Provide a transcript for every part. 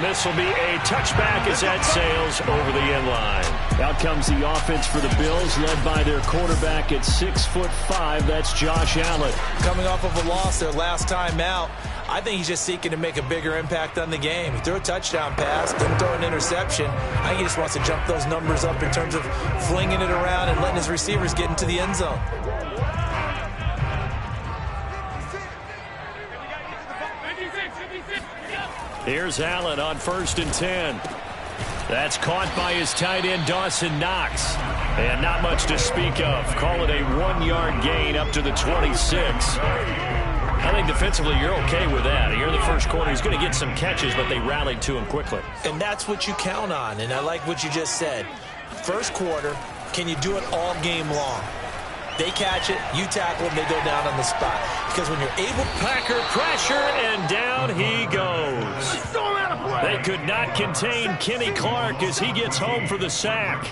And this will be a touchback as that sails over the end line. Out comes the offense for the Bills, led by their quarterback at 6'5". That's Josh Allen. Coming off of a loss their last time out, I think he's just seeking to make a bigger impact on the game. He threw a touchdown pass, didn't throw an interception. I think he just wants to jump those numbers up in terms of flinging it around and letting his receivers get into the end zone. Here's Allen on 1st and 10. That's caught by his tight end, Dawson Knox. And not much to speak of. Call it a 1-yard gain up to the 26. I think defensively you're okay with that. Here in the first quarter, he's going to get some catches, but they rallied to him quickly. And that's what you count on, and I like what you just said. First quarter, can you do it all game long? They catch it, you tackle them, they go down on the spot. Because when you're able... Packer pressure, and down he goes. They could not contain Kenny Clark as he gets home for the sack.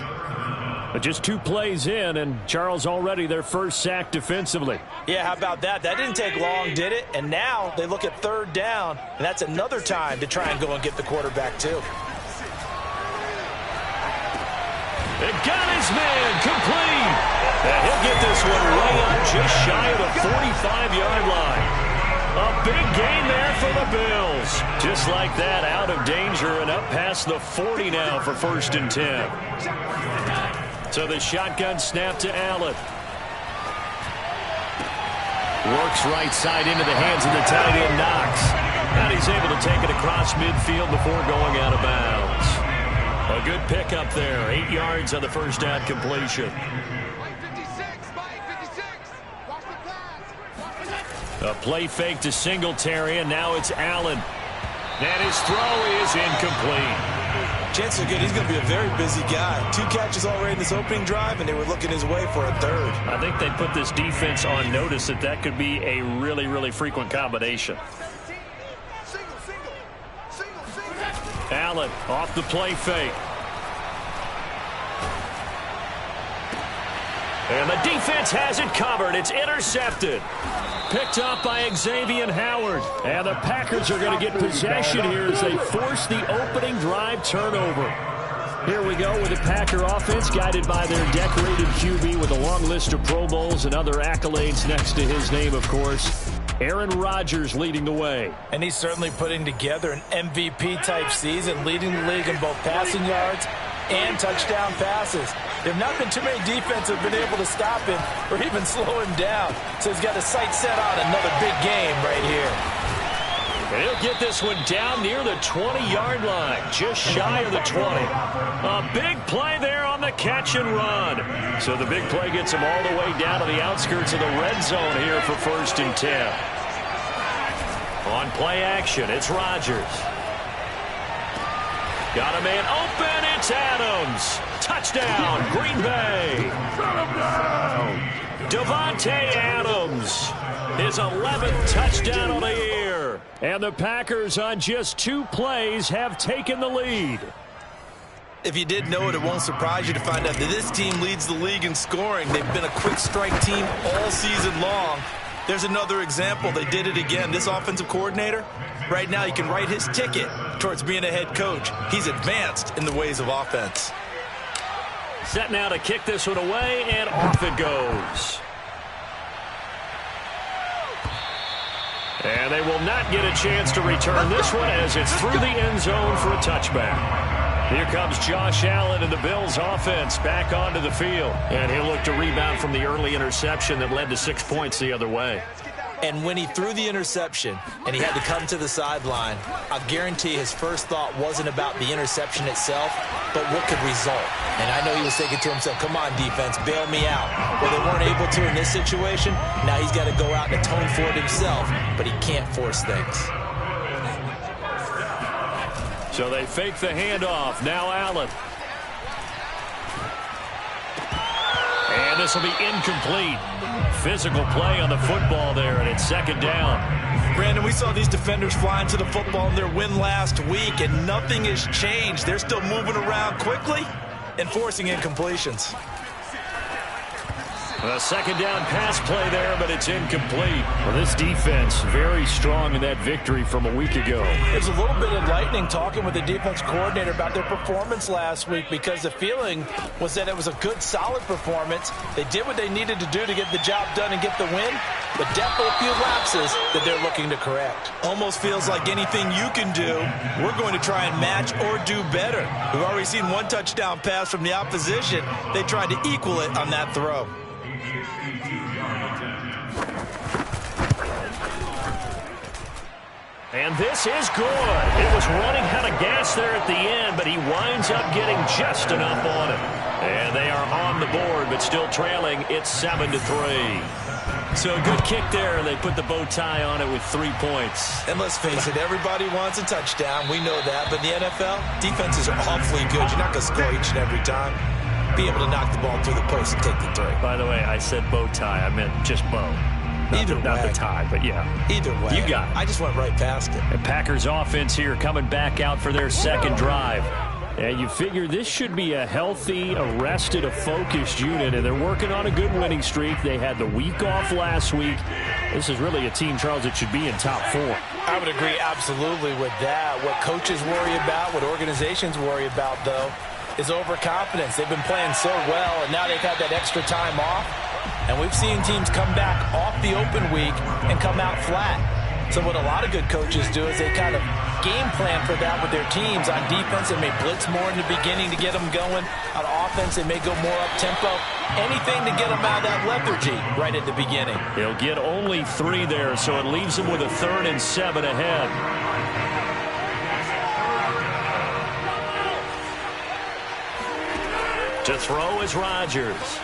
But just 2 plays in, and Charles already their first sack defensively. Yeah, how about that? That didn't take long, did it? And now they look at 3rd down, and that's another time to try and go and get the quarterback, too. It got his man complete. And he'll get this one way up just shy of the 45-yard line. A big gain there for the Bills. Just like that, out of danger and up past the 40 now for 1st and 10. So the shotgun snap to Allen. Works right side into the hands of the tight end, Knox. And he's able to take it across midfield before going out of bounds. A good pickup there. 8 yards on the first down completion. A play fake to Singletary, and now it's Allen. And his throw is incomplete. Chances are good he's going to be a very busy guy. 2 catches already in this opening drive, and they were looking his way for a 3rd. I think they put this defense on notice that could be a really, really frequent combination. Allen off the play fake. And the defense has it covered. It's intercepted. Picked up by Xavier Howard. And the Packers are going to get possession here as they force the opening drive turnover. Here we go with the Packer offense guided by their decorated QB with a long list of Pro Bowls and other accolades next to his name, of course. Aaron Rodgers leading the way. And he's certainly putting together an MVP-type season, leading the league in both passing yards and touchdown passes. There have not been too many defenses that have been able to stop him or even slow him down. So he's got his sights set on another big game right here. And he'll get this one down near the 20-yard line, just shy of the 20. A big play there on the catch and run. So the big play gets him all the way down to the outskirts of the red zone here for 1st and 10. On play action, it's Rodgers. Got a man open, it's Adams. Touchdown, Green Bay. Davante Adams, his 11th touchdown of the year. And the Packers on just 2 plays have taken the lead. If you didn't know it, it won't surprise you to find out that this team leads the league in scoring. They've been a quick strike team all season long. There's another example. They did it again. This offensive coordinator, right now he can write his ticket towards being a head coach. He's advanced in the ways of offense. Set now to kick this one away, and off it goes. And they will not get a chance to return this one as it's through the end zone for a touchback. Here comes Josh Allen and the Bills offense back onto the field. And he'll look to rebound from the early interception that led to 6 points the other way. And when he threw the interception and he had to come to the sideline, I guarantee his first thought wasn't about the interception itself, but what could result. And I know he was thinking to himself, come on, defense, bail me out. Well, they weren't able to in this situation. Now he's got to go out and atone for it himself, but he can't force things. So they fake the handoff. Now Allen. And this will be incomplete. Physical play on the football there, and it's 2nd down. Brandon, we saw these defenders flying to the football in their win last week, and nothing has changed. They're still moving around quickly and forcing incompletions. A second down pass play there, but it's incomplete. Well, this defense very strong in that victory from a week ago. It was a little bit enlightening talking with the defense coordinator about their performance last week, because the feeling was that it was a good, solid performance. They did what they needed to do to get the job done and get the win, but definitely a few lapses that they're looking to correct. Almost feels like anything you can do, we're going to try and match or do better. We've already seen one touchdown pass from the opposition. They tried to equal it on that throw. And this is good. It was running out of gas there at the end, but he winds up getting just enough on it. And they are on the board, but still trailing. It's 7-3. So a good kick there, and they put the bow tie on it with 3 points. And let's face it, everybody wants a touchdown. We know that. But in the NFL, defenses are awfully good. You're not going to score each and every time. Be able to knock the ball through the post and take the three. By the way, I said bow tie. I meant just bow. Not the tie, but yeah. Either way. You got it. I just went right past it. And Packers offense here coming back out for their second drive. And you figure this should be a healthy, arrested, a focused unit, and they're working on a good winning streak. They had the week off last week. This is really a team, Charles, that should be in top 4. I would agree absolutely with that. What coaches worry about, what organizations worry about, though, is overconfidence. They've been playing so well, and now they've had that extra time off. And we've seen teams come back off the open week and come out flat. So what a lot of good coaches do is they kind of game plan for that with their teams. On defense, they may blitz more in the beginning to get them going. On offense, they may go more up-tempo. Anything to get them out of that lethargy right at the beginning. He'll get only 3 there, so it leaves them with a 3rd and 7 ahead. To throw is Rodgers.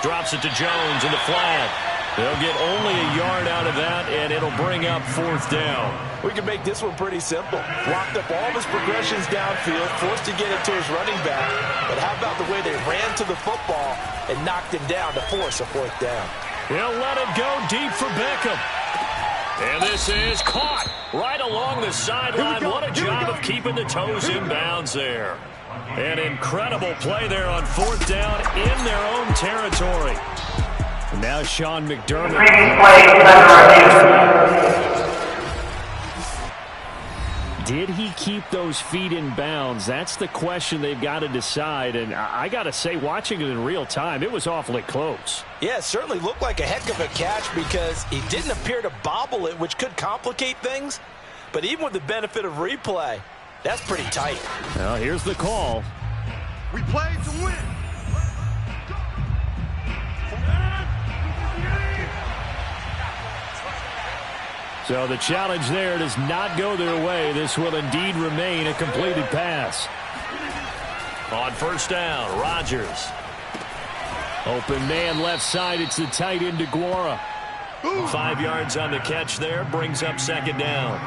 Drops it to Jones in the flat. They'll get only a yard out of that, and it'll bring up 4th down. We can make this one pretty simple. Blocked up all of his progressions downfield, forced to get it to his running back. But how about the way they ran to the football and knocked him down to force a 4th down? He'll let it go deep for Beckham. And this is caught right along the sideline. What a job of keeping the toes in bounds there. An incredible play there on 4th down in their own territory. And now Sean McDermott. Did he keep those feet in bounds? That's the question they've got to decide. And I got to say, watching it in real time, it was awfully close. Yeah, it certainly looked like a heck of a catch because he didn't appear to bobble it, which could complicate things. But even with the benefit of replay, that's pretty tight. Well, here's the call. We play to win. So the challenge there does not go their way. This will indeed remain a completed pass. On 1st down, Rodgers. Open man left side. It's the tight end DeGuara. 5 yards on the catch there. Brings up 2nd down.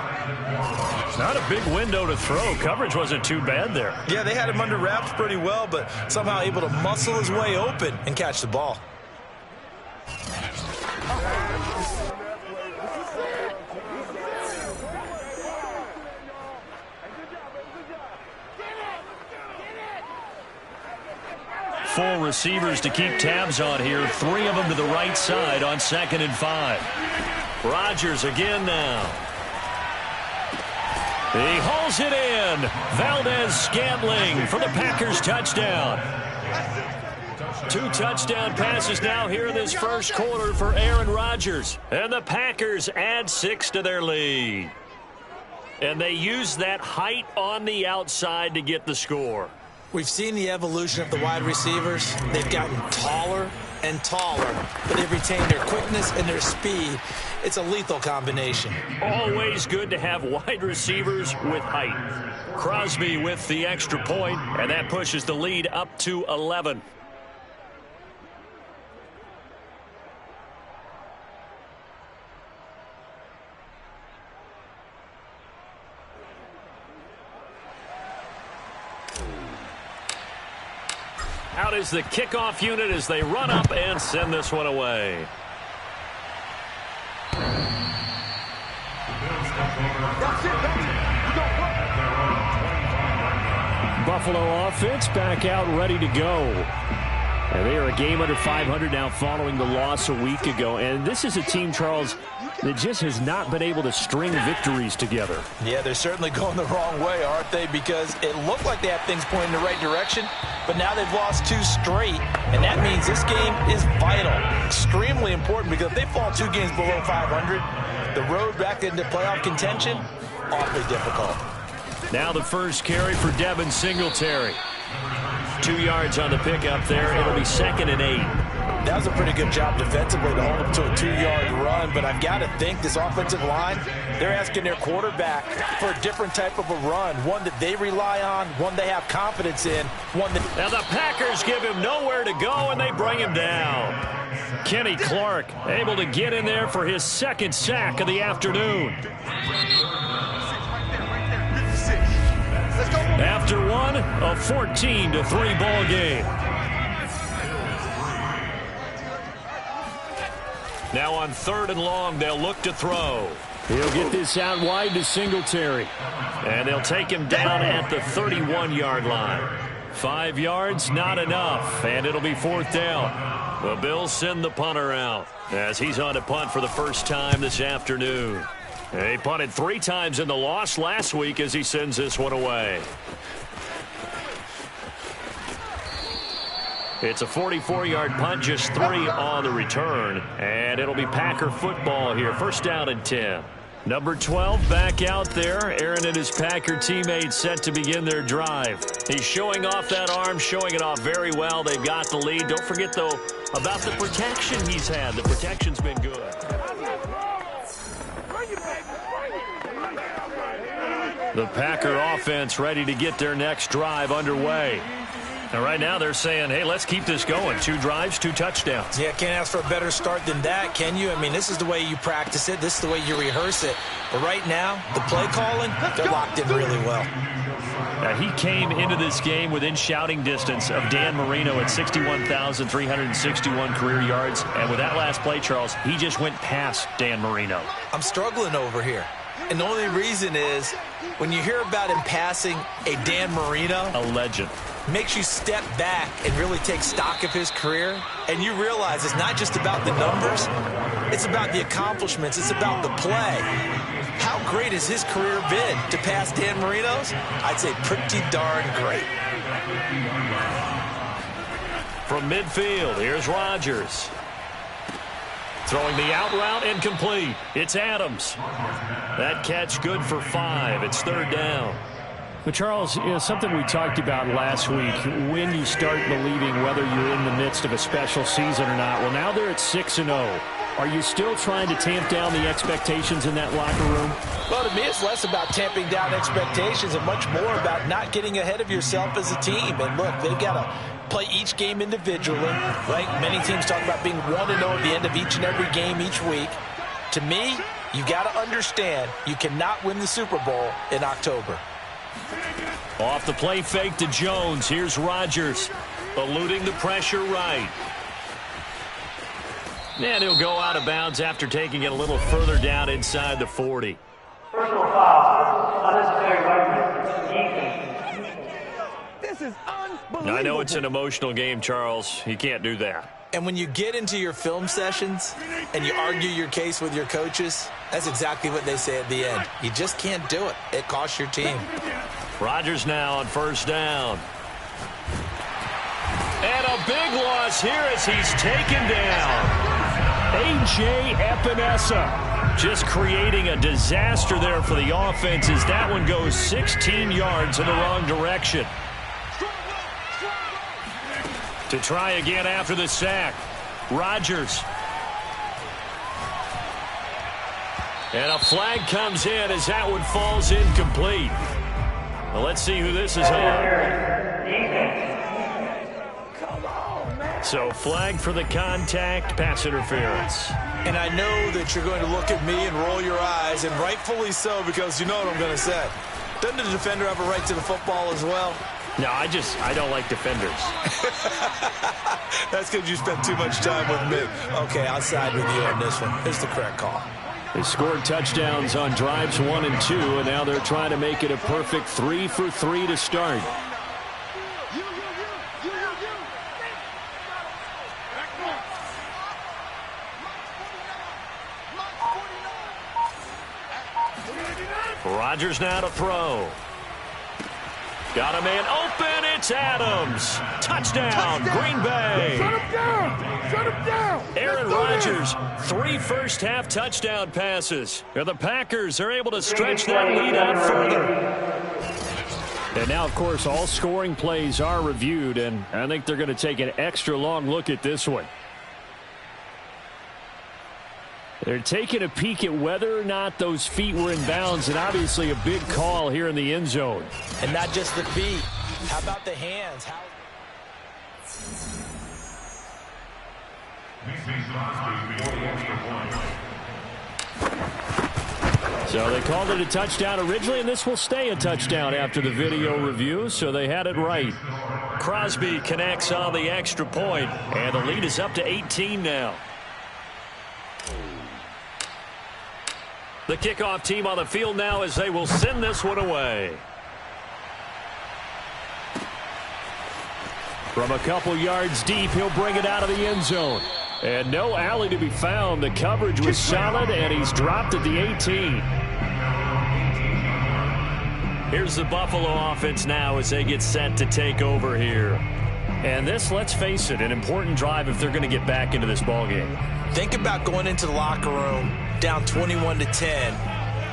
Not a big window to throw. Coverage wasn't too bad there. Yeah, they had him under wraps pretty well, but somehow able to muscle his way open and catch the ball. Four receivers to keep tabs on here. 3 of them to the right side on 2nd and 5. Rodgers again now. He hauls it in. Valdes-Scantling for the Packers touchdown. 2 touchdown passes now here in this first quarter for Aaron Rodgers. And the Packers add 6 to their lead. And they use that height on the outside to get the score. We've seen the evolution of the wide receivers. They've gotten taller and taller, but they've retained their quickness and their speed. It's a lethal combination. Always good to have wide receivers with height. Crosby with the extra point, and that pushes the lead up to 11. Out is the kickoff unit as they run up and send this one away. Buffalo offense back out ready to go. And they are a game under 500 now following the loss a week ago. And this is a team, Charles, that just has not been able to string victories together. Yeah, they're certainly going the wrong way, aren't they? Because it looked like they have things pointing in the right direction, but now they've lost 2 straight, and that means this game is vital, extremely important, because if they fall 2 games below 500, the road back into playoff contention, awfully difficult. Now the first carry for Devin Singletary. 2 yards on the pickup there. It'll be 2nd and 8. That was a pretty good job defensively to hold them to a 2-yard run, but I've got to think this offensive line, they're asking their quarterback for a different type of a run, one that they rely on, one they have confidence in, one that... Now the Packers give him nowhere to go, and they bring him down. Kenny Clark able to get in there for his 2nd sack of the afternoon. After one, a 14-3 ball game. Now on 3rd and long, they'll look to throw. He'll get this out wide to Singletary. And they'll take him down at the 31-yard line. 5 yards, not enough. And it'll be 4th down. The Bills send the punter out as he's on to punt for the first time this afternoon. He punted 3 times in the loss last week as he sends this one away. It's a 44-yard punt, just 3 on the return. And it'll be Packer football here. 1st down and 10. Number 12 back out there. Aaron and his Packer teammates set to begin their drive. He's showing off that arm, showing it off very well. They've got the lead. Don't forget, though, about the protection he's had. The protection's been good. The Packer offense ready to get their next drive underway. And right now they're saying, hey, let's keep this going. 2 drives, 2 touchdowns. Yeah, can't ask for a better start than that, can you? I mean, this is the way you practice it. This is the way you rehearse it. But right now, the play calling, they're locked in really well. Now, he came into this game within shouting distance of Dan Marino at 61,361 career yards. And with that last play, Charles, he just went past Dan Marino. I'm struggling over here. And the only reason is when you hear about him passing a Dan Marino, a legend, makes you step back and really take stock of his career, and you realize it's not just about the numbers, it's about the accomplishments, it's about the play. How great has his career been to pass Dan Marino's? I'd say pretty darn great. From midfield, here's Rodgers. Throwing the out route, incomplete. It's Adams. That catch good for 5. It's 3rd down. But, Charles, you know, something we talked about last week, when you start believing whether you're in the midst of a special season or not. Well, now they're at 6-0. Are you still trying to tamp down the expectations in that locker room? Well, to me, it's less about tamping down expectations and much more about not getting ahead of yourself as a team. And, look, they've got to play each game individually, right? Many teams talk about being 1-0 at the end of each and every game each week. To me, you got to understand you cannot win the Super Bowl in October. Off the play fake to Jones. Here's Rodgers eluding the pressure right. And he'll go out of bounds after taking it a little further down inside the 40. Personal foul. Unnecessary weapons. This is unbelievable. Now, I know it's an emotional game, Charles. You can't do that. And when you get into your film sessions and you argue your case with your coaches, that's exactly what they say at the end. You just can't do it. It costs your team. Rodgers now on 1st down. And a big loss here as he's taken down. A.J. Epinesa just creating a disaster there for the offense as that one goes 16 yards in the wrong direction. To try again after the sack, Rodgers. And a flag comes in as that one falls incomplete. Well, let's see who this is on. So flag for the contact, pass interference. And I know that you're going to look at me and roll your eyes, and rightfully so, because you know what I'm going to say. Doesn't the defender have a right to the football as well? No, I don't like defenders. That's because you spent too much time with me. Okay, I'll side with you on this one. It's the correct call. They scored touchdowns on drives 1 and 2, and now they're trying to make it a perfect 3 for 3 to start. Rodgers now to throw. Got a man open. It's Adams. Touchdown, Green Bay. Shut him down. Shut him down. Aaron Rodgers, 3 first-half touchdown passes. And the Packers are able to stretch that lead out further. And now, of course, all scoring plays are reviewed, and I think they're going to take an extra long look at this one. They're taking a peek at whether or not those feet were in bounds, and obviously a big call here in the end zone. And not just the feet. How about the hands? So they called it a touchdown originally, and this will stay a touchdown after the video review, so they had it right. Crosby connects on the extra point, and the lead is up to 18 now. The kickoff team on the field now as they will send this one away. From a couple yards deep, he'll bring it out of the end zone. And no alley to be found. The coverage was solid, and he's dropped at the 18. Here's the Buffalo offense now as they get set to take over here. And this, let's face it, an important drive if they're going to get back into this ballgame. Think about going into the locker room down 21-10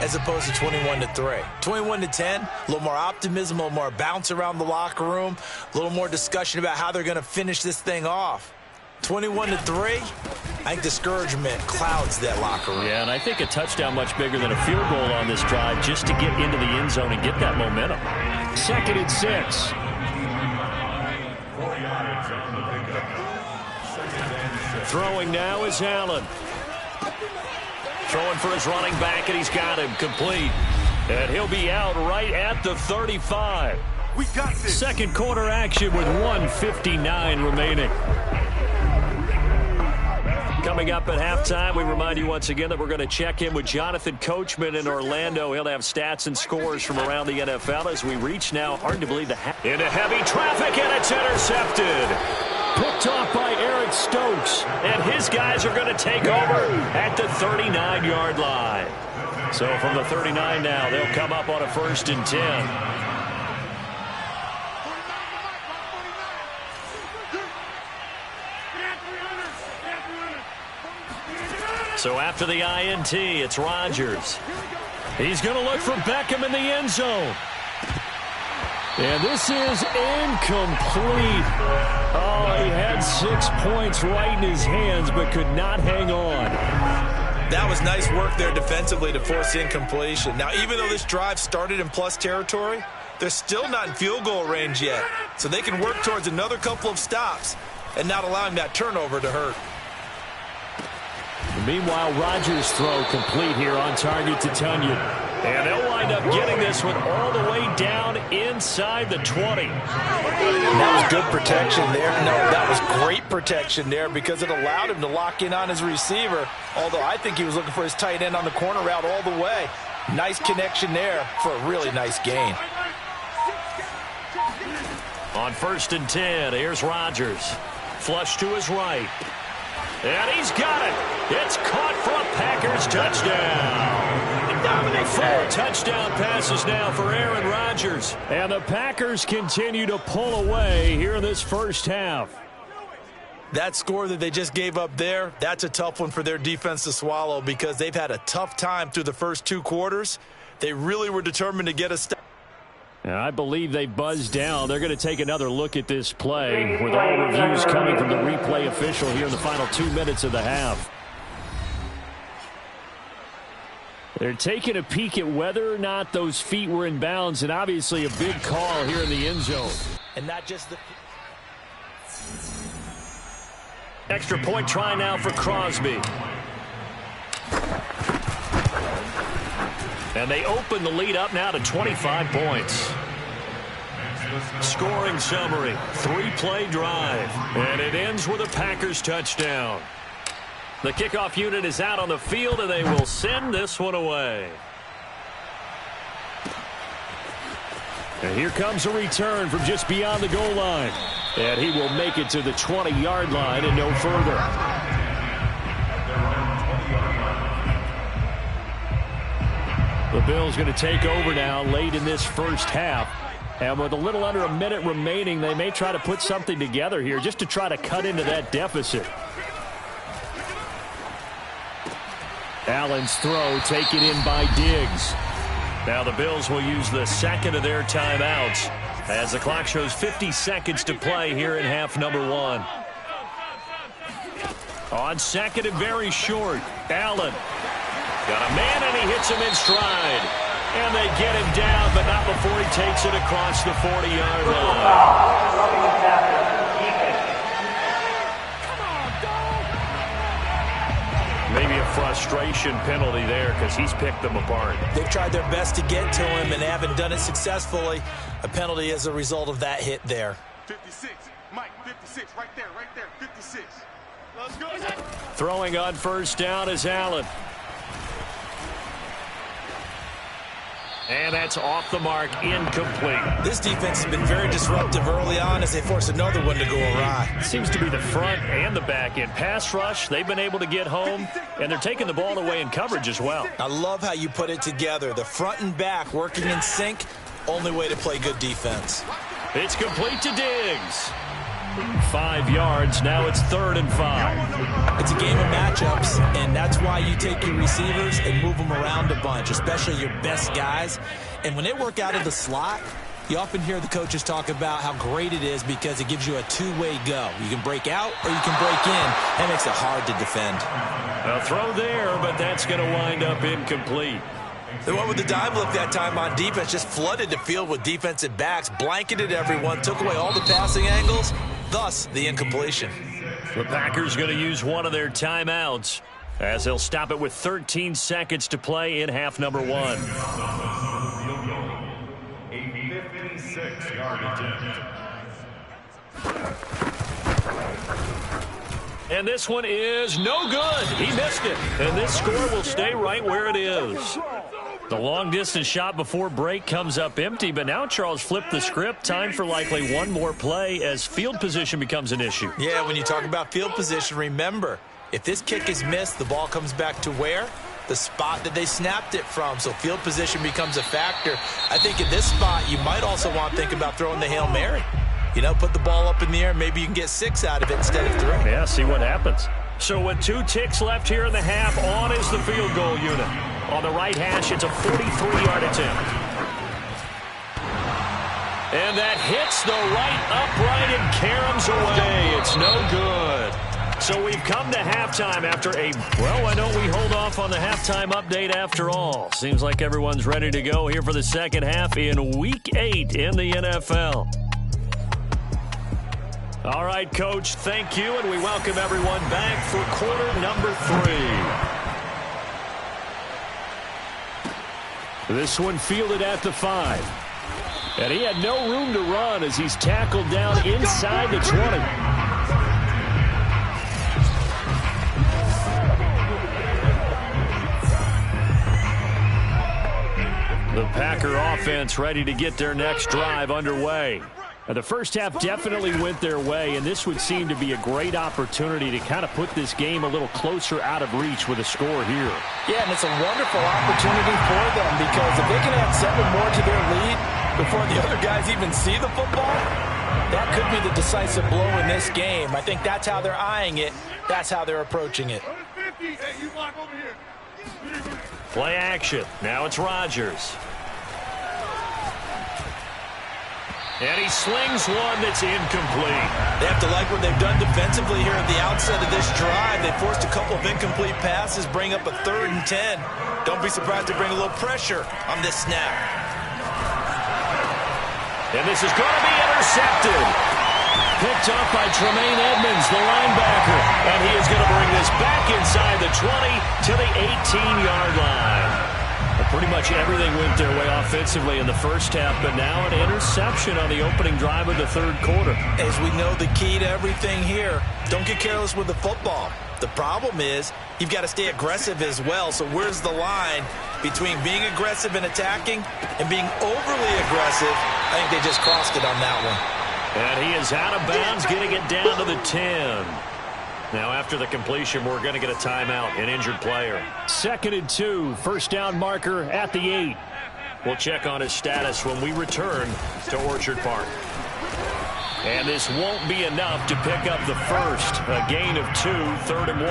as opposed to 21-3. 21-10, a little more optimism, a little more bounce around the locker room, a little more discussion about how they're going to finish this thing off. 21-3, I think discouragement clouds that locker room. Yeah, and I think a touchdown much bigger than a field goal on this drive just to get into the end zone and get that momentum. 2nd and 6. Throwing now is Allen. Throwing for his running back, and he's got him complete. And he'll be out right at the 35. We got this. Second quarter action with 1:59 remaining. Coming up at halftime, we remind you once again that we're going to check in with Jonathan Coachman in Orlando. He'll have stats and scores from around the NFL as we reach now, hard to believe, into heavy traffic, and it's intercepted. Picked off by Eric Stokes, and his guys are going to take over at the 39-yard line. So from the 39 now, they'll come up on a 1st and 10. So after the INT, it's Rodgers. He's going to look for Beckham in the end zone. And this is incomplete. Oh, he had 6 points right in his hands, but could not hang on. That was nice work there defensively to force incompletion. Now, even though this drive started in plus territory, they're still not in field goal range yet. So they can work towards another couple of stops and not allowing that turnover to hurt. Meanwhile, Rodgers' throw complete here on target to Tunyon. And they'll wind up getting this one all the way down inside the 20. That was good protection there. No, that was great protection there because it allowed him to lock in on his receiver, although I think he was looking for his tight end on the corner route all the way. Nice connection there for a really nice gain. On 1st and 10, here's Rodgers. Flush to his right. And he's got it. It's caught for a Packers touchdown. 4 touchdown passes now for Aaron Rodgers. And the Packers continue to pull away here in this first half. That score that they just gave up there, that's a tough one for their defense to swallow because they've had a tough time through the first 2 quarters. They really were determined to get a stop. And I believe they buzzed down. They're going to take another look at this play with all reviews coming from the replay official here in the final 2 minutes of the half. They're taking a peek at whether or not those feet were in bounds, and obviously a big call here in the end zone. And not just the... Extra point try now for Crosby. And they open the lead up now to 25 points. Scoring summary, 3-play drive. And it ends with a Packers touchdown. The kickoff unit is out on the field, and they will send this one away. And here comes a return from just beyond the goal line. And he will make it to the 20-yard line and no further. The Bills going to take over now late in this first half. And with a little under a minute remaining, they may try to put something together here just to try to cut into that deficit. Allen's throw taken in by Diggs. Now the Bills will use the second of their timeouts as the clock shows 50 seconds to play here in half number 1. On second and very short, Allen got a man and he hits him in stride. And they get him down, but not before he takes it across the 40-yard line. Maybe a frustration penalty there because he's picked them apart. They've tried their best to get to him and haven't done it successfully. A penalty as a result of that hit there. 56, Mike, 56, right there, 56. Let's go. Throwing on first down is Allen. And that's off the mark, incomplete. This defense has been very disruptive early on as they force another one to go awry. Seems to be the front and the back end. Pass rush, they've been able to get home, and they're taking the ball away in coverage as well. I love how you put it together. The front and back working in sync, only way to play good defense. It's complete to Diggs. 5 yards, now it's 3rd and 5. It's a game of matchups, and that's why you take your receivers and move them around a bunch, especially your best guys. And when they work out of the slot, you often hear the coaches talk about how great it is because it gives you a two-way go. You can break out or you can break in. That makes it hard to defend. A throw there, but that's going to wind up incomplete. The one with the dime look that time on defense just flooded the field with defensive backs, blanketed everyone, took away all the passing angles, thus the incompletion. The Packers going to use one of their timeouts as they'll stop it with 13 seconds to play in half number 1. A 56-yard attempt. And this one is no good. He missed it. And this score will stay right where it is. The long-distance shot before break comes up empty, but now Charles flipped the script. Time for likely one more play as field position becomes an issue. Yeah, when you talk about field position, remember, if this kick is missed, the ball comes back to where? The spot that they snapped it from. So field position becomes a factor. I think in this spot, you might also want to think about throwing the Hail Mary. You know, put the ball up in the air. Maybe you can get 6 out of it instead of 3. Yeah, see what happens. So with 2 ticks left here in the half, on is the field goal unit. On the right hash, it's a 43-yard attempt. And that hits the right upright and caroms away. It's no good. So we've come to halftime after why don't we hold off on the halftime update after all? Seems like everyone's ready to go here for the second half in Week 8 in the NFL. All right, Coach, thank you, and we welcome everyone back for quarter number 3. This one fielded at the 5. And he had no room to run as he's tackled down inside the 20. The Packer offense ready to get their next drive underway. Now, the first half definitely went their way, and this would seem to be a great opportunity to kind of put this game a little closer out of reach with a score here. Yeah, and it's a wonderful opportunity for them because if they can add 7 more to their lead before the other guys even see the football, that could be the decisive blow in this game. I think that's how they're eyeing it. That's how they're approaching it. Play action. Now it's Rodgers. And he slings one that's incomplete. They have to like what they've done defensively here at the outset of this drive. They forced a couple of incomplete passes, bring up a 3rd and 10. Don't be surprised to bring a little pressure on this snap. And this is going to be intercepted. Picked up by Tremaine Edmonds, the linebacker. And he is going to bring this back inside the 20 to the 18-yard line. Pretty much everything went their way offensively in the first half, but now an interception on the opening drive of the 3rd quarter. As we know, the key to everything here, don't get careless with the football. The problem is you've got to stay aggressive as well. So where's the line between being aggressive and attacking and being overly aggressive? I think they just crossed it on that one. And he is out of bounds, getting it down to the 10. Now after the completion, we're going to get a timeout, an injured player. 2nd and 2, first down marker at the 8. We'll check on his status when we return to Orchard Park. And this won't be enough to pick up the first. A gain of 2, 3rd and 1.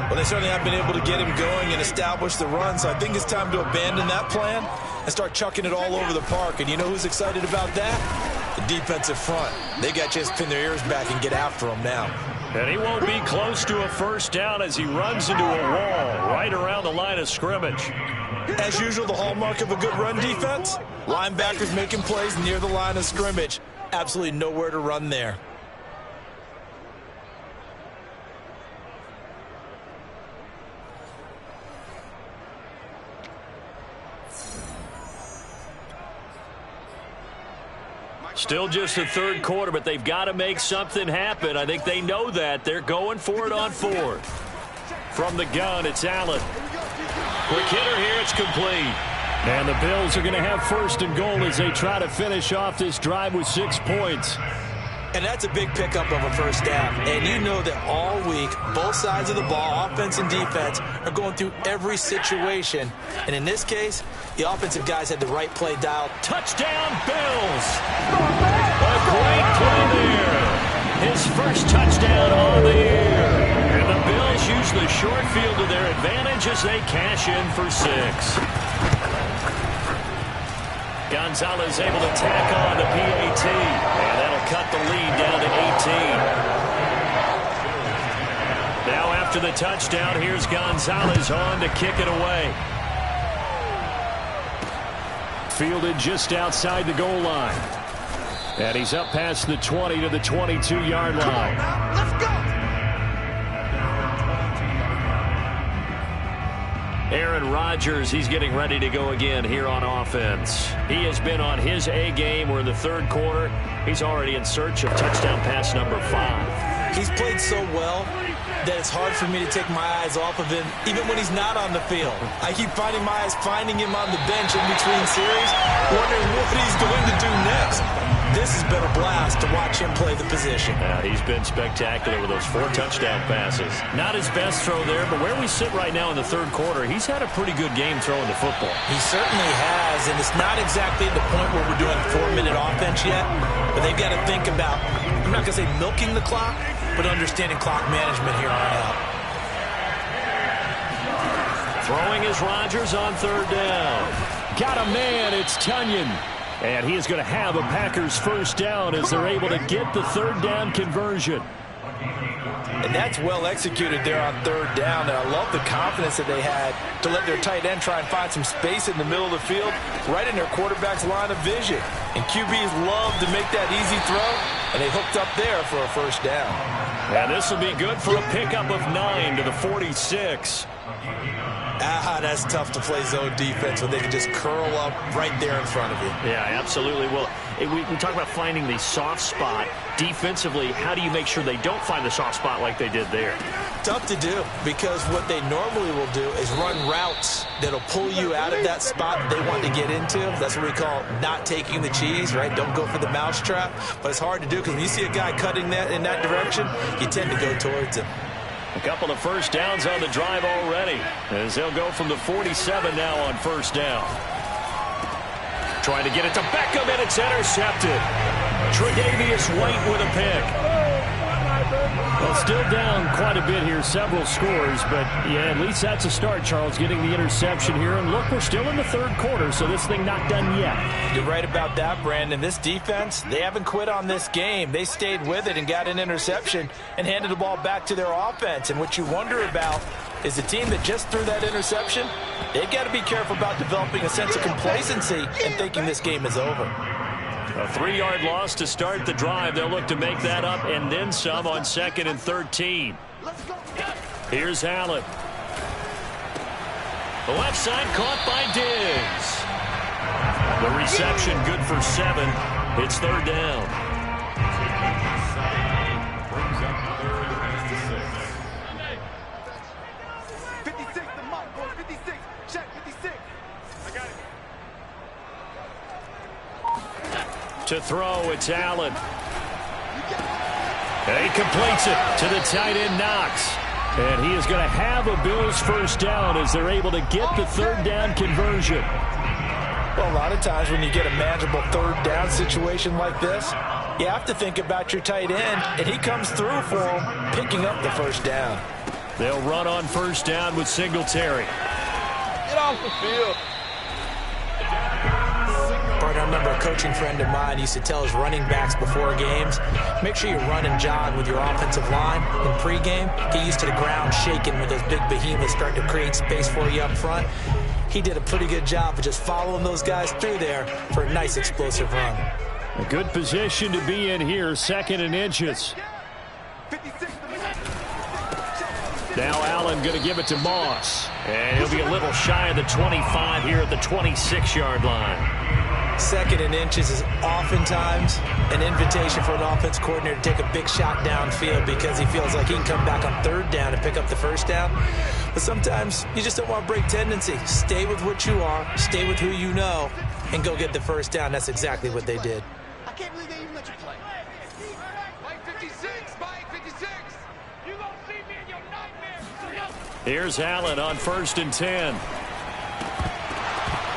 Well, they certainly have been able to get him going and establish the run, so I think it's time to abandon that plan and start chucking it all over the park. And you know who's excited about that? The defensive front. They got a chance to pin their ears back and get after him now. And he won't be close to a first down as he runs into a wall right around the line of scrimmage. As usual, the hallmark of a good run defense, linebackers making plays near the line of scrimmage. Absolutely nowhere to run there. Still just the 3rd quarter, but they've got to make something happen. I think they know that. They're going for it on 4th. From the gun, it's Allen. Quick hitter here, it's complete. And the Bills are going to have 1st and goal as they try to finish off this drive with 6 points. And that's a big pickup of a first down. And you know that all week, both sides of the ball, offense and defense, are going through every situation. And in this case, the offensive guys had the right play dialed. Touchdown, Bills! A great play there. His first touchdown on the year. And the Bills use the short field to their advantage as they cash in for 6. Gonzalez able to tack on the PAT, and that'll cut the lead down to 18. Now after the touchdown, here's Gonzalez on to kick it away. Fielded just outside the goal line. And he's up past the 20 to the 22-yard line. Let's go. Aaron Rodgers, he's getting ready to go again here on offense. He has been on his A game. We're in the 3rd quarter. He's already in search of touchdown pass number 5. He's played so well that it's hard for me to take my eyes off of him, even when he's not on the field. I keep finding my eyes finding him on the bench in between series, wondering what he's going to do next. This has been a blast to watch him play the position. He's been spectacular with those 4 touchdown passes. Not his best throw there, but where we sit right now in the 3rd quarter, he's had a pretty good game throwing the football. He certainly has, and it's not exactly the point where we're doing 4-minute offense yet, but they've got to think about, I'm not going to say milking the clock, but understanding clock management here on out. Throwing is Rodgers on 3rd down. Got a man, it's Tunyon. And he is going to have a Packers first down as they're able to get the 3rd down conversion. And that's well executed there on 3rd down. And I love the confidence that they had to let their tight end try and find some space in the middle of the field, right in their quarterback's line of vision. And QBs love to make that easy throw, and they hooked up there for a first down. And this will be good for a pickup of 9 to the 46. That's tough to play zone defense when they can just curl up right there in front of you. Yeah, absolutely. Well, we talk about finding the soft spot. Defensively, how do you make sure they don't find the soft spot like they did there? Tough to do, because what they normally will do is run routes that'll pull you out of that spot that they want to get into. That's what we call not taking the cheese, right? Don't go for the mousetrap. But it's hard to do, because when you see a guy cutting that in that direction, you tend to go towards him. A couple of first downs on the drive already, as they'll go from the 47 now on first down. Trying to get it to Beckham, and it's intercepted. Tre'Davious White with a pick. Well, still down quite a bit here, several scores, but yeah, at least that's a start, Charles, getting the interception here. And look, we're still in the 3rd quarter, so this thing not done yet. You're right about that, Brandon. This defense, they haven't quit on this game. They stayed with it and got an interception and handed the ball back to their offense. And what you wonder about is the team that just threw that interception, they've got to be careful about developing a sense of complacency and thinking this game is over. A 3-yard loss to start the drive. They'll look to make that up and then some on 2nd and 13. Here's Allen. The left side caught by Diggs. The reception good for 7. It's 3rd down. To throw, it's Allen. And he completes it to the tight end, Knox. And he is going to have a Bills first down as they're able to get the third down conversion. Well, a lot of times when you get a manageable third down situation like this, you have to think about your tight end, and he comes through for him, picking up the first down. They'll run on first down with Singletary. Get off the field. I remember a coaching friend of mine used to tell his running backs before games, make sure you run and jog with your offensive line in pregame. Get used to the ground shaking when those big behemoths start to create space for you up front. He did a pretty good job of just following those guys through there for a nice explosive run. A good position to be in here, 2nd and inches. Now Allen going to give it to Moss. And he'll be a little shy of the 25 here at the 26-yard line. 2nd and inches is oftentimes an invitation for an offense coordinator to take a big shot downfield because he feels like he can come back on 3rd down and pick up the first down. But sometimes you just don't want to break tendency. Stay with what you are, stay with who you know, and go get the first down. That's exactly what they did. I can't believe they even let you play. Mike 56, Mike 56. You gonna see me in your nightmares. Here's Allen on 1st and 10.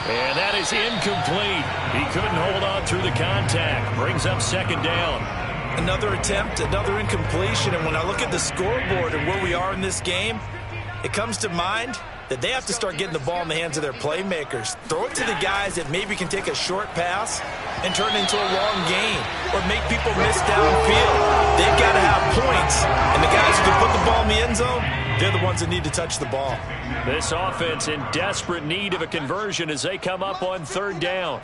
And that is incomplete. He couldn't hold on through the contact. Brings up 2nd down. Another attempt, another incompletion, and when I look at the scoreboard and where we are in this game, it comes to mind that they have to start getting the ball in the hands of their playmakers. Throw it to the guys that maybe can take a short pass and turn it into a long gain or make people miss downfield. They've got to have points, and the guys who can put the ball in the end zone, they're the ones that need to touch the ball. This offense in desperate need of a conversion as they come up on 3rd down.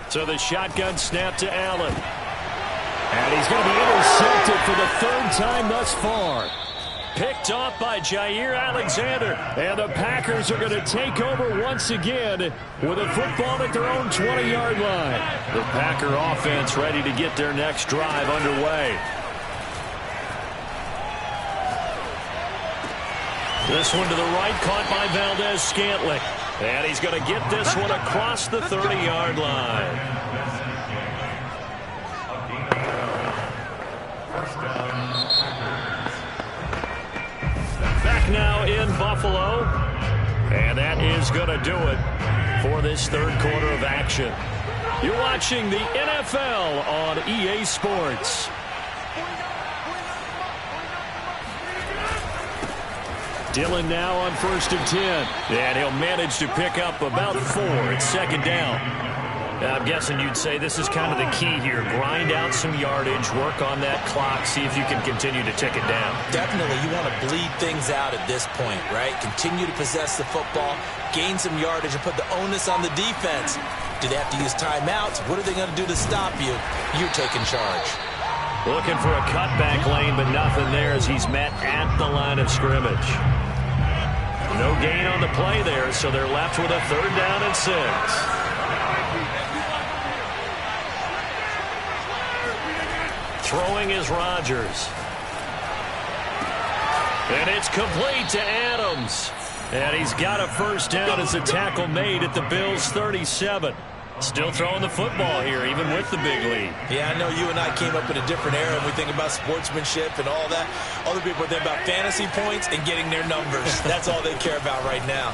So the shotgun snap to Allen. And he's going to be intercepted for the 3rd time thus far. Picked off by Jair Alexander. And the Packers are going to take over once again with a football at their own 20-yard line. The Packer offense ready to get their next drive underway. This one to the right, caught by Valdez-Scantling. And he's going to get this one across the 30-yard line. Back now in Buffalo. And that is going to do it for this 3rd quarter of action. You're watching the NFL on EA Sports. Dillon now on 1st and 10. And he'll manage to pick up about 4 at 2nd down. I'm guessing you'd say this is kind of the key here. Grind out some yardage, work on that clock, see if you can continue to tick it down. Definitely, you want to bleed things out at this point, right? Continue to possess the football, gain some yardage, and put the onus on the defense. Do they have to use timeouts? What are they going to do to stop you? You're taking charge. Looking for a cutback lane, but nothing there as he's met at the line of scrimmage. No gain on the play there, so they're left with a 3rd down and 6. Throwing is Rodgers. And it's complete to Adams. And he's got a first down as a tackle made at the Bills' 37. Still throwing the football here, even with the big lead. Yeah, I know you and I came up in a different era and we think about sportsmanship and all that. Other people think about fantasy points and getting their numbers. That's all they care about right now.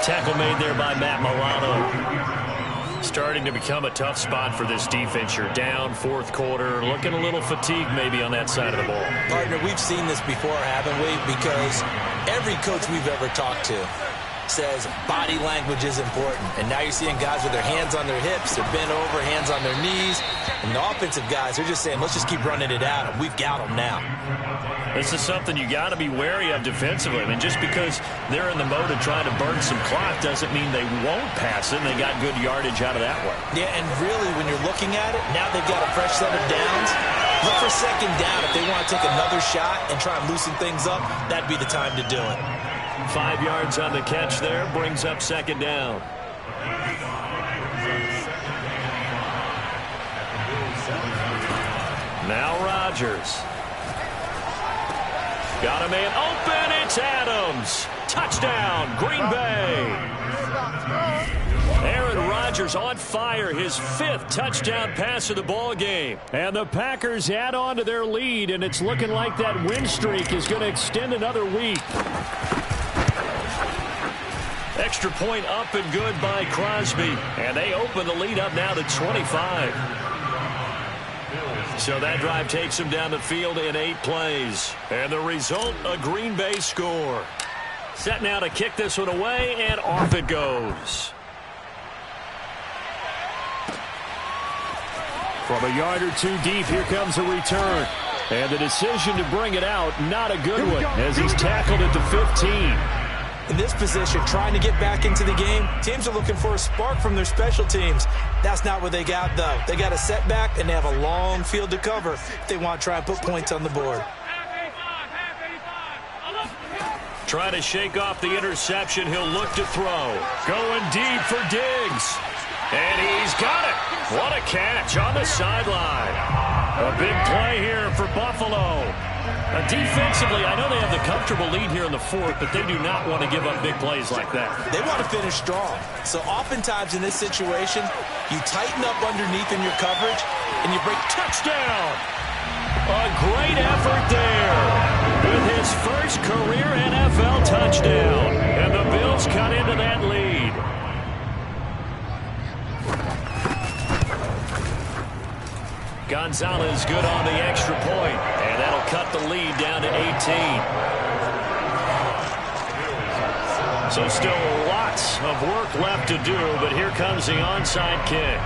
Tackle made there by Matt Milano. Starting to become a tough spot for this defense. You're down 4th quarter, looking a little fatigued maybe on that side of the ball. Partner, we've seen this before, haven't we? Because every coach we've ever talked to says body language is important. And now you're seeing guys with their hands on their hips, they're bent over, hands on their knees. And the offensive guys, they're just saying, let's just keep running it out, and we've got them now. This is something you got to be wary of defensively. I mean, just because they're in the mode of trying to burn some clock doesn't mean they won't pass it, and they got good yardage out of that way. Yeah, and really, when you're looking at it, now they've got a fresh set of downs. Look for 2nd down. If they want to take another shot and try and loosen things up, that'd be the time to do it. 5 yards on the catch there, brings up 2nd down. Now Rodgers. Got a man open, it's Adams. Touchdown, Green Bay. Aaron Rodgers Rodgers on fire, his 5th touchdown pass of the ball game. And the Packers add on to their lead, and it's looking like that win streak is going to extend another week. Extra point up and good by Crosby. And they open the lead up now to 25. So that drive takes them down the field in 8 plays. And the result, a Green Bay score. Set now to kick this one away, and off it goes. From a yard or 2 deep, here comes a return. And the decision to bring it out, not a good one, as he's tackled at the 15. In this position, trying to get back into the game, teams are looking for a spark from their special teams. That's not what they got, though. They got a setback, and they have a long field to cover if they want to try and put points on the board. Trying to shake off the interception. He'll look to throw. Going deep for Diggs. And he's got it. What a catch on the sideline. A big play here for Buffalo. Defensively, I know they have the comfortable lead here in the 4th, but they do not want to give up big plays like that. They want to finish strong. So oftentimes in this situation, you tighten up underneath in your coverage, and you break touchdown. A great effort there with his first career NFL touchdown. And the Bills cut into that lead. Gonzalez good on the extra point, and that'll cut the lead down to 18. So still lots of work left to do, but here comes the onside kick.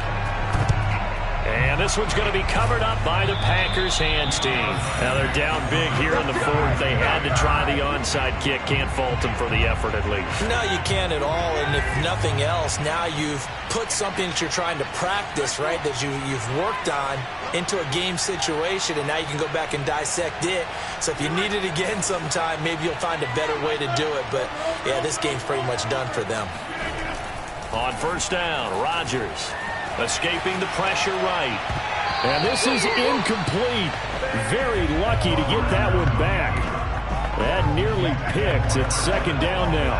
And this one's going to be covered up by the Packers hands team. Now they're down big here in the 4th. They had to try the onside kick. Can't fault them for the effort at least. No, you can't at all. And if nothing else, now you've put something that you're trying to practice, right, that you've worked on into a game situation, and now you can go back and dissect it. So if you need it again sometime, maybe you'll find a better way to do it. But, yeah, this game's pretty much done for them. On first down, Rodgers escaping the pressure right. And this is incomplete. Very lucky to get that one back. That nearly picked. It's 2nd down now.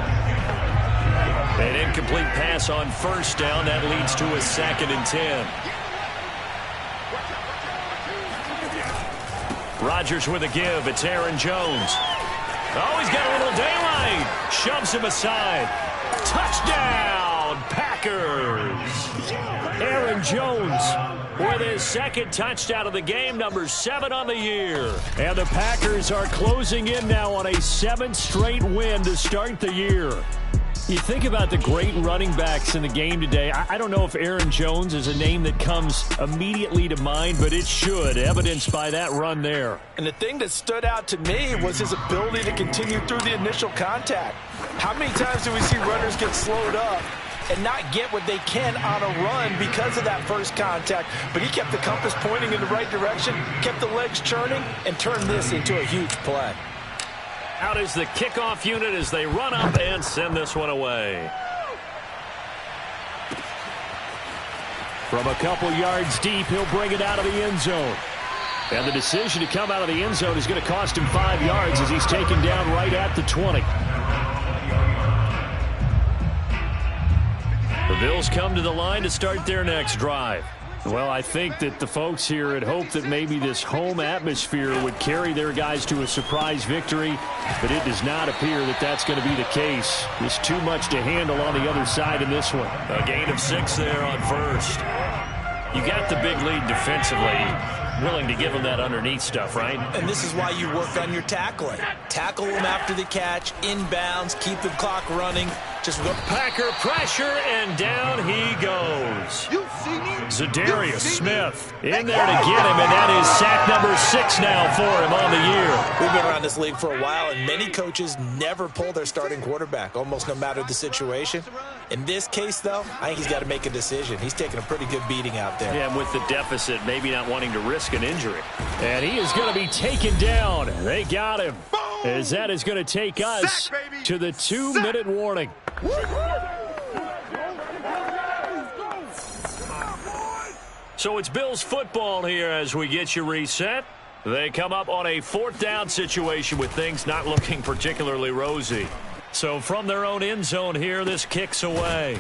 An incomplete pass on first down. That leads to a 2nd and 10. Rodgers with a give. It's Aaron Jones. Oh, he's got a little daylight. Shoves him aside. Touchdown, Packers. Aaron Jones with his 2nd touchdown of the game, number 7 on the year. And the Packers are closing in now on a 7th straight win to start the year. You think about the great running backs in the game today. I don't know if Aaron Jones is a name that comes immediately to mind, but it should, evidenced by that run there. And the thing that stood out to me was his ability to continue through the initial contact. How many times do we see runners get slowed up and not get what they can on a run because of that first contact? But he kept the compass pointing in the right direction, kept the legs churning, and turned this into a huge play. Out is the kickoff unit as they run up and send this one away. From a couple yards deep, he'll bring it out of the end zone. And the decision to come out of the end zone is going to cost him 5 yards as he's taken down right at the 20. The Bills come to the line to start their next drive. Well, I think that the folks here had hoped that maybe this home atmosphere would carry their guys to a surprise victory, but it does not appear that that's going to be the case. There's too much to handle on the other side in this one. A gain of 6 there on first. You got the big lead defensively. Willing to give them that underneath stuff, right? And this is why you work on your tackling. Tackle them after the catch, inbounds, keep the clock running. Just go. Packer pressure, and down he goes. Zadarius Smith in there to get him, and that is sack number 6 now for him on the year. We've been around this league for a while, and many coaches never pull their starting quarterback, almost no matter the situation. In this case, though, I think he's got to make a decision. He's taking a pretty good beating out there. Yeah, and with the deficit, maybe not wanting to risk an injury. And he is going to be taken down. They got him. As that is going to take us to the 2-minute warning. So it's Bills football here as we get you reset. They come up on a 4th down situation with things not looking particularly rosy. So from their own end zone here, this kicks away.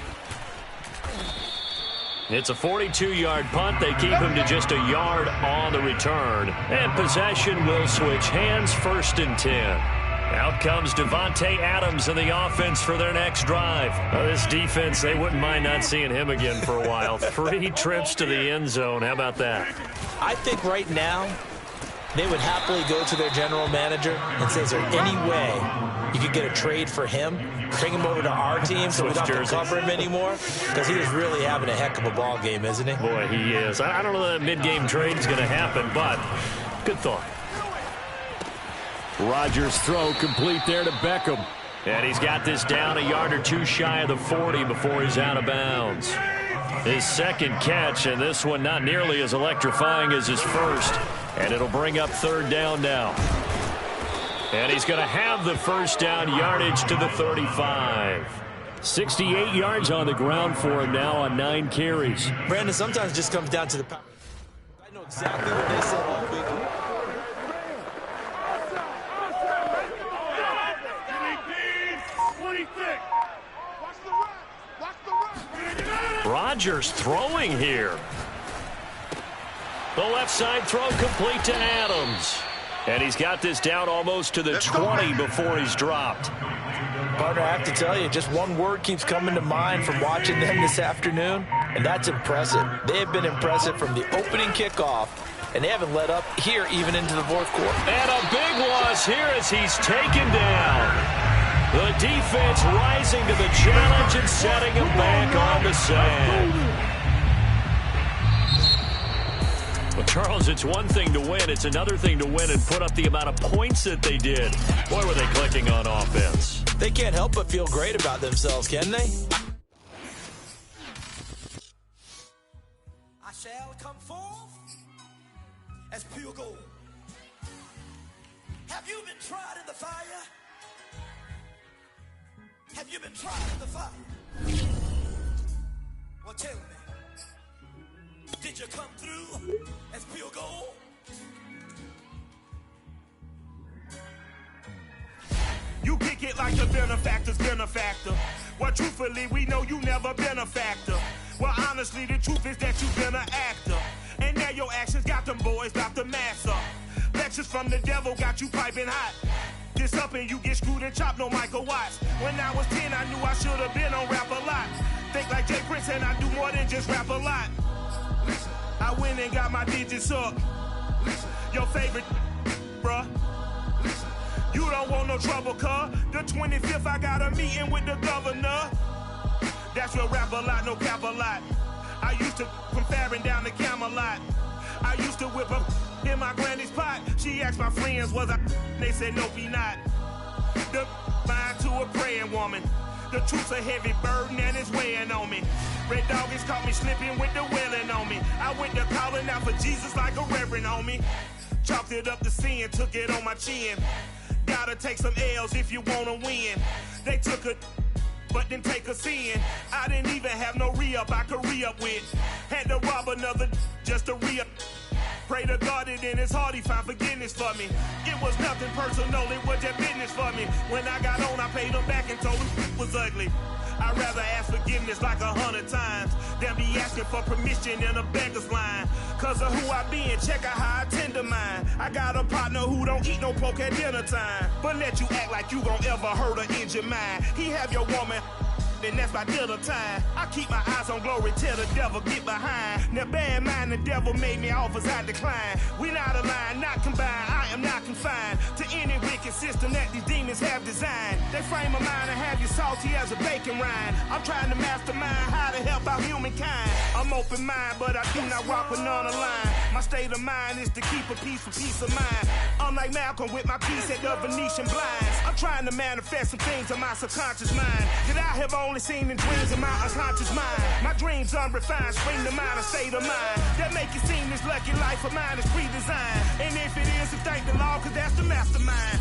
It's a 42-yard punt. They keep him to just a yard on the return. And possession will switch hands, 1st and 10. Out comes Davante Adams in the offense for their next drive. This defense, they wouldn't mind not seeing him again for a while. 3 trips to the end zone. How about that? I think right now they would happily go to their general manager and say, is there any way you could get a trade for him? Bring him over to our team so we don't have to cover him anymore? Because he is really having a heck of a ball game, isn't he? Boy, he is. I don't know that mid-game trade is going to happen, but good thought. Rodgers' throw complete there to Beckham. And he's got this down a yard or 2 shy of the 40 before he's out of bounds. His second catch, and this one not nearly as electrifying as his first. And it'll bring up 3rd down now. And he's going to have the 1st down yardage to the 35. 68 yards on the ground for him now on 9 carries. Brandon, sometimes it just comes down to the power. I know exactly what they said all week. Rodgers throwing here. The left side throw complete to Adams. And he's got this down almost to the 20 before he's dropped. Partner, I have to tell you, just one word keeps coming to mind from watching them this afternoon, and that's impressive. They have been impressive from the opening kickoff, and they haven't let up here even into the 4th quarter. And a big loss here as he's taken down. The defense rising to the challenge and setting him back on the sand. Well, Charles, it's one thing to win. It's another thing to win and put up the amount of points that they did. Boy, were they clicking on offense. They can't help but feel great about themselves, can they? I shall come forth as pure gold. Have you been tried in the fire? Have you been tried in the fire? Well, tell me, did you come through as pure gold? You kick it like the benefactor's benefactor. Well, truthfully, we know you never been a factor. Well, honestly, the truth is that you've been an actor. And now your actions got them boys about to mass up. Lectures from the devil got you piping hot. This up and you get screwed and chopped, no Michael Watts. When I was 10, I knew I should have been on Rap a Lot. Think like Jay Prince and I do more than just rap a lot. I went and got my digits up. Your favorite, bruh. You don't want no trouble, cuz. The 25th, I got a meeting with the governor. That's real Rap a Lot, no cap a lot. I used to from Farron down to Camelot. I used to whip up in my granny's pot. She asked my friends, was I? They said, no, be not. The mind to a praying woman. The truth's a heavy burden and it's weighing on me. Red Doggies caught me slipping with the wailing on me. I went to calling out for Jesus like a reverend on me. Chalked it up to sin, took it on my chin. Gotta take some L's if you wanna win. They took a but didn't take a sin. I didn't even have no re-up I could re-up with. Had to rob another just to re-up. Pray to God that in his heart he found forgiveness for me. It was nothing personal, it was just business for me. When I got on, I paid him back and told him it was ugly. I'd rather ask forgiveness like 100 times than be asking for permission in a beggar's line. Cause of who I be and check out how I tend to mine. I got a partner who don't eat no pork at dinner time, but let you act like you gon' ever hurt or injure mine. He have your woman, and that's by dinner time. I keep my eyes on glory till the devil get behind. Now bear in mind the devil made me offers I decline. We not aligned, not combined, I am not confined to any wicked system that these demons have designed. They frame a mind and have you salty as a bacon rind. I'm trying to mastermind how to help out humankind. I'm open mind, but I do not rock with none aligned. My state of mind is to keep a peace of mind. I'm like Malcolm with my piece at the Venetian blinds. I'm trying to manifest some things in my subconscious mind that I have only seen in dreams in my unconscious mind. My dreams unrefined, spring to mind, a state of mind that make it seem this lucky life of mine is pre-designed. And if it is, then thank the Lord, cause that's the mastermind.